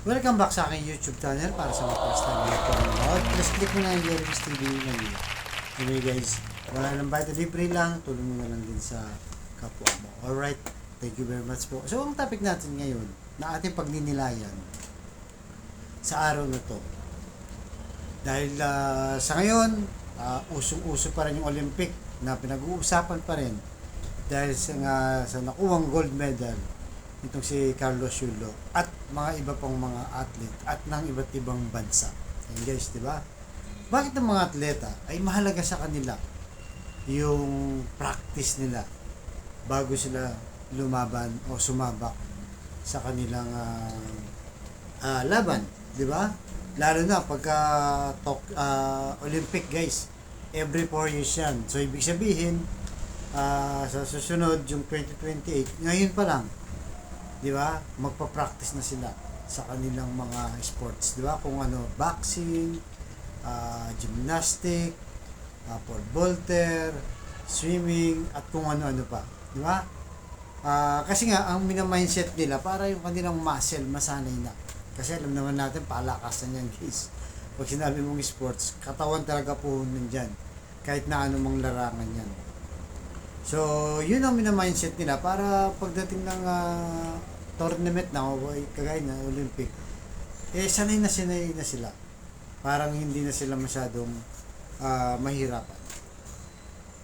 Welcome back sa aking YouTube channel para sa mga first time nyo panonood. Please click mo na yung Jeremy's TV na nila. Anyway guys, wala lang ba ito, libre lang, tulong mo na lang din sa kapwa mo. Alright, thank you very much po. So ang topic natin ngayon na ating pagninilayan sa araw na to. Dahil sa ngayon, usong-uso pa rin yung Olympic na pinag-uusapan pa rin dahil sa nakuwang gold medal itong si Carlos Yulo at mga iba pang mga athlete at ng iba't ibang bansa. And guys, di ba? Bakit ang mga atleta ay mahalaga sa kanila yung practice nila bago sila lumaban o sumabak sa kanilang laban, di ba? Lalo na pagka Olympic guys, every 4 years yan. So ibig sabihin sa susunod yung 2028, ngayon pa lang, di ba? Magpa-practice na sila sa kanilang mga sports, di ba? Kung ano, boxing, gymnastic, pole vaulter, swimming, at kung ano-ano pa, di ba? Kasi nga ang mindset nila para yung kanilang muscle masanay na. Kasi alam naman natin palakasan yan guys. Pag sinabi mong sports, katawan talaga po nandyan. Kahit na anumang larangan yan. So, yun ang mindset nila para pagdating ng tournament na o kagaya na Olympic, sanay na sila. Parang hindi na sila masyadong mahirapan.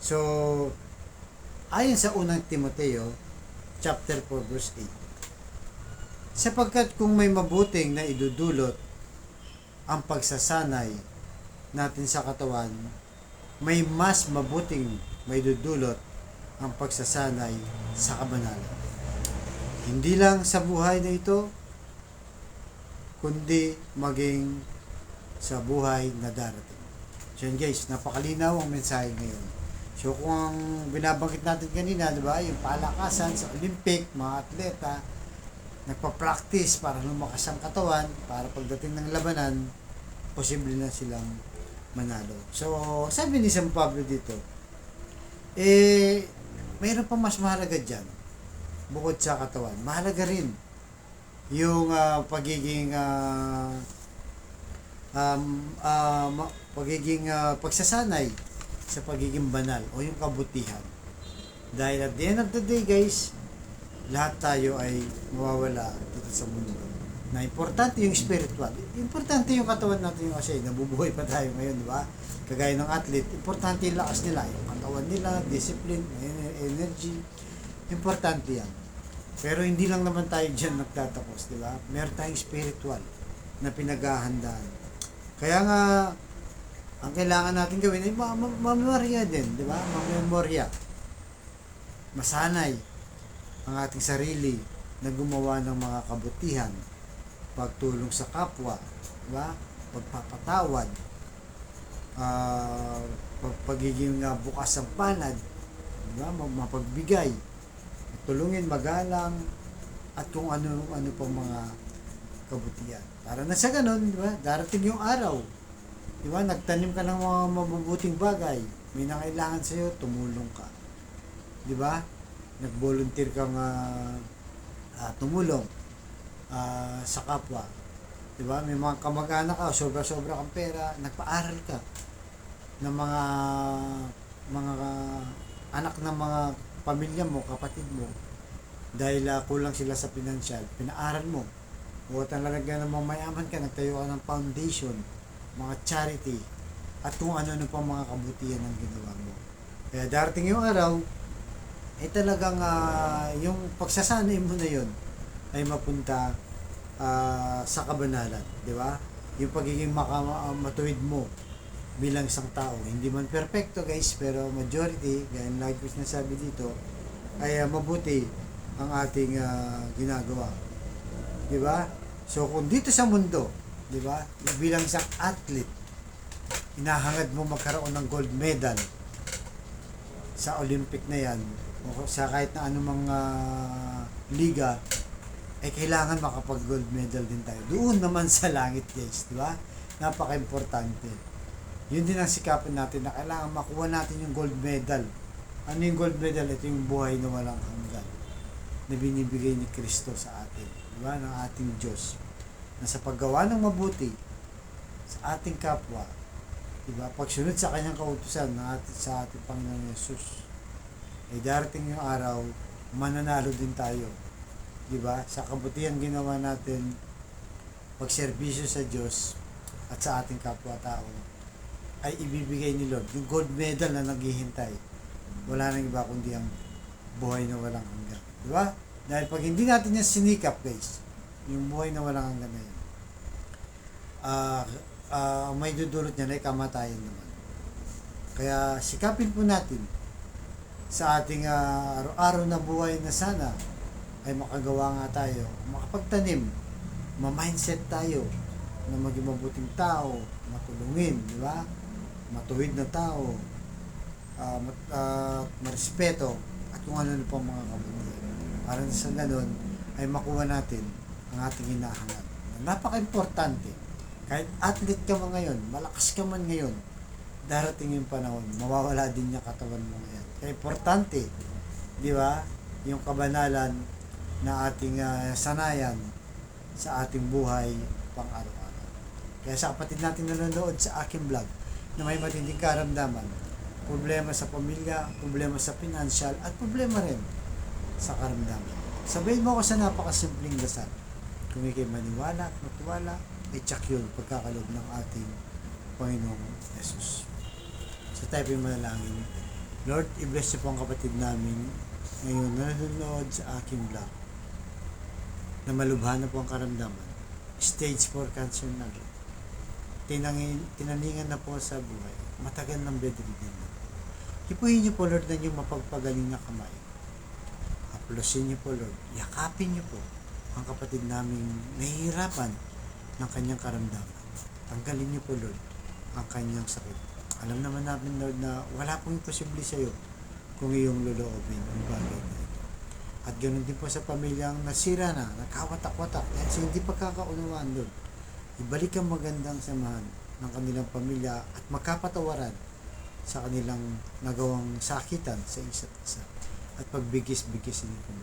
So, ayon sa unang Timoteo, chapter 4, verse 8, sapagkat kung may mabuting na idudulot ang pagsasanay natin sa katawan, may mas mabuting may dudulot ang pagsasanay sa kabanalan. Hindi lang sa buhay na ito, kundi maging sa buhay na darating. So yun guys, napakalinaw ang mensahe ngayon. So kung ang binabangkit natin kanina, di ba, yung palakasan sa Olympic, mga atleta, nagpa-practice para lumakas ang katawan, para pagdating ng labanan, posible na silang manalo. So, sabi ni San Pablo dito, mayroon pa mas mahalaga dyan, bukod sa katawan. Mahalaga rin yung pagsasanay sa pagiging banal o yung kabutihan. Dahil at the end of the day guys, lahat tayo ay mawawala dito sa mundo. Na importante yung spiritual. Importante yung katawan natin yung kasi nabubuhay pa tayo ngayon, di ba? Kagaya ng athlete, importante yung lakas nila, yung katawan nila, discipline, energy. Importante yan. Pero hindi lang naman tayo dyan nagtatapos, di ba? Meron tayong spiritual na pinaghahandaan. Kaya nga, ang kailangan natin gawin ay mamemorya din, di ba? Mamemorya. Masanay ang ating sarili na gumawa ng mga kabutihan, pagtulong sa kapwa, di ba? Pagpapatawad, pagiging bukas ang palad, di ba? Mapagbigay, tulungin, magalang, at kung ano pang mga kabutihan. Para na sa ganun, di ba? Darating yung araw, di ba? Nagtanim ka ng mga mabubuting bagay, may nangailangan sa iyo, tumulong ka, di ba? Nag-volunteer kang tumulong sa kapwa, di ba? May mga kamag-anak ka, sobra-sobra kang pera, nagpaaral ka ng mga anak ng mga pamilya mo, kapatid mo, dahil kulang sila sa pinansyal, pinaaral mo, o talaga namang mayaman ka, nagtayo ka ng foundation, mga charity, at kung ano pang mga kabutihan ang ginawa mo. Kaya darating yung araw, talagang yung pagsasanay mo na yun ay mapunta sa kabanalan, di ba? Yung pagiging matuwid mo bilang isang tao, hindi man perfecto guys, pero majority, gaya like ko sinasabi dito, ay mabuti ang ating ginagawa, di ba? So kung dito sa mundo, di ba, bilang isang athlete, inahangad mo magkaroon ng gold medal sa Olympic na yan, o sa kahit na anumang liga, ay kailangan makapag-gold medal din tayo. Doon naman sa langit guys, di ba? Napaka-importante. Yun din ang sikapin natin na kailangan makuha natin yung gold medal. Ano yung gold medal? Ito yung buhay na walang hanggan na binibigay ni Kristo sa atin, di ba? Ng ating Diyos. na sa paggawa ng mabuti sa ating kapwa, diba, pagsunod sa kanyang kautusan sa ating Panginoon Yesus, ay darating yung araw, mananalo din tayo. Diba? Sa kabutihan ginawa natin, pagserbisyo sa Diyos at sa ating kapwa-tao, ay ibibigay ni Lord. Yung gold medal na naghihintay, wala nang iba kundi ang buhay na walang hanggan. Diba? Dahil pag hindi natin yan sinikap, guys, yung buhay na walang hanggan na yun, may dudulot niya ay kamatayan naman. Kaya sikapin po natin sa ating araw-araw na buhay na sana ay makagawa nga tayo, makapagtanim, ma-mindset tayo na maging mabuting tao, matulungin, di ba? Matuwid na tao, marespeto, at kung ano na pang mga kabutihan. Para sa ganun ay makuha natin ang ating hinahangad. Napaka-importante. Kahit athlete ka man ngayon, malakas ka man ngayon, darating yung panahon, mawawala din yung katawan mo ngayon. Kaya importante, di ba, yung kabanalan na ating sanayan sa ating buhay pang-araw-araw. Kaya sa kapatid natin nanonood sa aking vlog na may matinding karamdaman, problema sa pamilya, problema sa financial, at problema rin sa karamdaman, sabihin mo ako sa napakasimpleng dasal. Kung ikay maniwala at matuwala, ay tsak yun pagkakaloob ng ating Panginoong Yesus. So tayo po yung manalangin. Lord, i-bless niyo po ang kapatid namin ngayon nanonood sa aking vlog na malubhan na po ang karamdaman. Stage 4 cancer na rin. Tinaningan na po sa buhay. Matagal ng bedridden na. Hipuhin niyo po, Lord, na inyong mapagpagaling na kamay. Haplosin niyo po, Lord. Yakapin niyo po ang kapatid naming nahihirapan ng kanyang karamdaman. Tanggalin niyo po, Lord, ang kanyang sakit. Alam naman namin, Lord, na wala pong imposible sa iyo kung iyong loloobin ang bagay na ito. At ganoon din po sa pamilyang nasira na, nagkawatak-watak, at sa hindi pagkakaunawaan, Lord. Ibalik ang magandang samahan ng kanilang pamilya at magkapatawaran sa kanilang nagawang sakitan sa isa't isa. At pagbigis-bigis din po.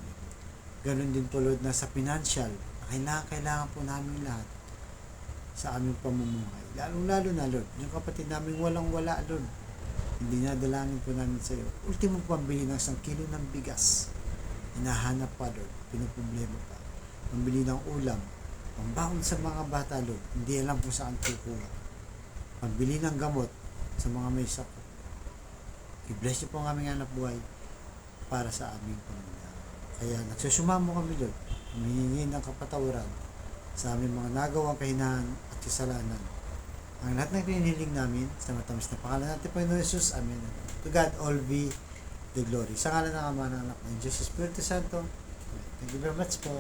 Ganoon din po, Lord, na sa financial, kailangan po namin lahat sa aming pamumuhay. Lalong-lalo na, Lord, yung kapatid namin walang-wala, Lord. Hindi na dalangin po namin sa iyo. Ultimo pambili ng 1 kilo ng bigas. Hinahanap pa, Lord. Pinoproblema pa. Pambili ng ulam. Pambaon sa mga bata, Lord. Hindi alam kung saan kukuha. Pambili ng gamot sa mga may sakit. I-bless niyo po ang aming anak buhay para sa aming pamilya. Kaya nagsusumamo kami, Lord. Humihingi ng kapatawaran sa aming mga nagawang kahinahan at kasalanan. Ang lahat ng pinihiling namin sa matamis na pangalan natin, Panginoon Jesus. Amen. To God all be the glory. Sa ngalan ng Ama, ng Anak, ng Diyos, Espiritu Santo. Thank you very much po.